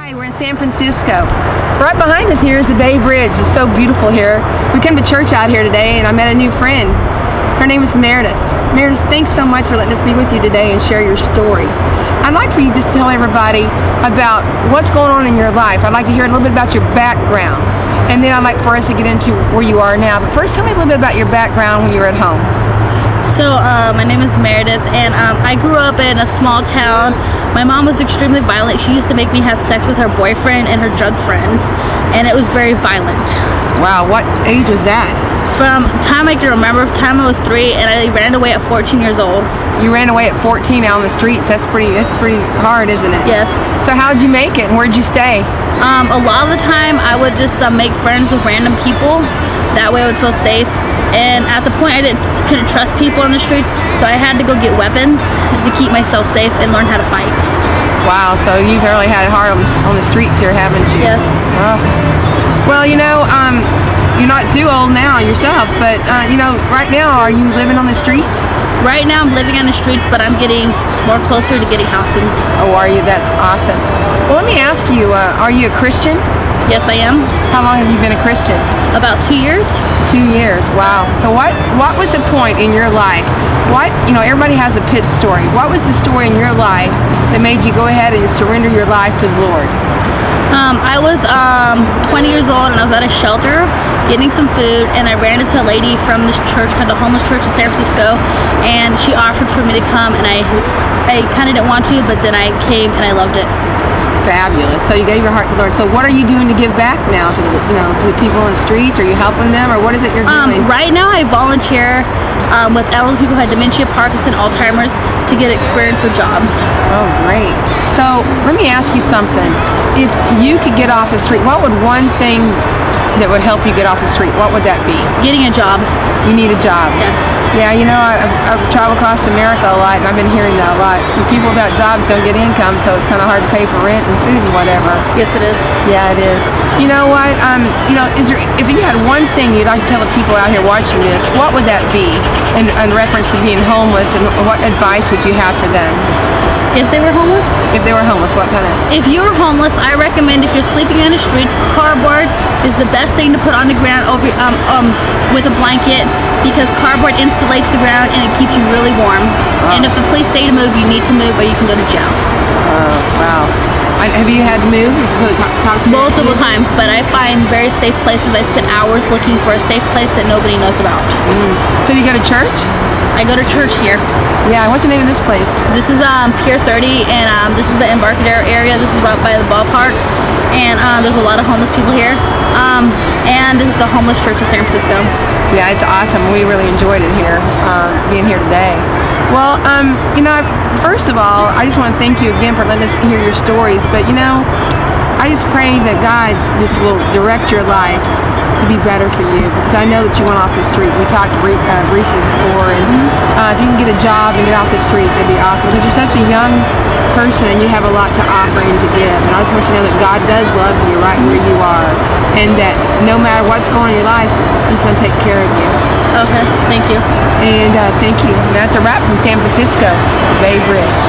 Hi, we're in San Francisco. Right behind us here is the Bay Bridge. It's so beautiful here. We came to church out here today and I met a new friend. Her name is Meredith. Meredith, thanks so much for letting us be with you today and share your story. I'd like for you just to tell everybody about what's going on in your life. I'd like to hear a little bit about your background. And then I'd like for us to get into where you are now. But first, tell me a little bit about your background when you were at home. So my name is Meredith, and I grew up in a small town. My mom was extremely violent. She used to make me have sex with her boyfriend and her drug friends, and it was very violent. Wow, what age was that? From time I can remember, time I was 3, and I ran away at 14 years old. You ran away at 14 out on the streets. That's pretty hard, isn't it? Yes. So how'd you make it, and where'd you stay? A lot of the time I would just make friends with random people. That way I would feel safe. And at the point I couldn't trust people on the streets, so I had to go get weapons to keep myself safe and learn how to fight. Wow, so you've really had it hard on the streets here, haven't you? Yes. Oh. Well, you're not too old now yourself, but right now, are you living on the streets? Right now I'm living on the streets, but I'm getting more closer to getting housing. Oh, are you? That's awesome. Well, let me ask you, are you a Christian? Yes, I am. How long have you been a Christian? About 2 years. 2 years, wow. So what was the point in your life? Everybody has a pit story. What was the story in your life that made you go ahead and surrender your life to the Lord? I was 20 years old, and I was at a shelter getting some food, and I ran into a lady from this church called the Homeless Church in San Francisco, and she offered for me to come, and I kind of didn't want to, but then I came and I loved it. Fabulous. So you gave your heart to the Lord. So what are you doing to give back now to the people on the streets? Are you helping them, or what is it you're doing? Right now I volunteer with elderly people who have dementia, Parkinson, Alzheimer's to get experience with jobs. Oh, great. So let me ask you something. If you could get off the street, what would one thing that would help you get off the street, what would that be? Getting a job. You need a job? Yes. Yeah, I've traveled across America a lot, and I've been hearing that a lot. People without jobs don't get income, so it's kind of hard to pay for rent and food and whatever. Yes, it is. Yeah, it is. You know what? If you had one thing you'd like to tell the people out here watching this, what would that be in reference to being homeless, and what advice would you have for them? If they were homeless? If they were homeless, what kind of? If you're homeless, I recommend if you're sleeping on the streets, cardboard is the best thing to put on the ground over with a blanket, because cardboard insulates the ground and it keeps you really warm. Oh. And if the police say to move, you need to move, or you can go to jail. Oh, wow. Have you had to move? Multiple times, but I find very safe places. I spend hours looking for a safe place that nobody knows about. So you go to church? I go to church here. Yeah, what's the name of this place? This is Pier 30, and this is the Embarcadero area. This is right by the ballpark, and there's a lot of homeless people here. And this is the Homeless Church of San Francisco. Yeah, it's awesome. We really enjoyed it here, being here today. Well, first of all, I just want to thank you again for letting us hear your stories. But I just pray that God just will direct your life to be better for you, because I know that you went off the street. We talked briefly before, and if you can get a job and get off the street, that'd be awesome, because you're such a young person and you have a lot to offer and to give. And I just want you to know that God does love you right where you are, and that no matter what's going on in your life, He's going to take care of you. Okay, thank you. And thank you. And that's a wrap from San Francisco, Bay Bridge.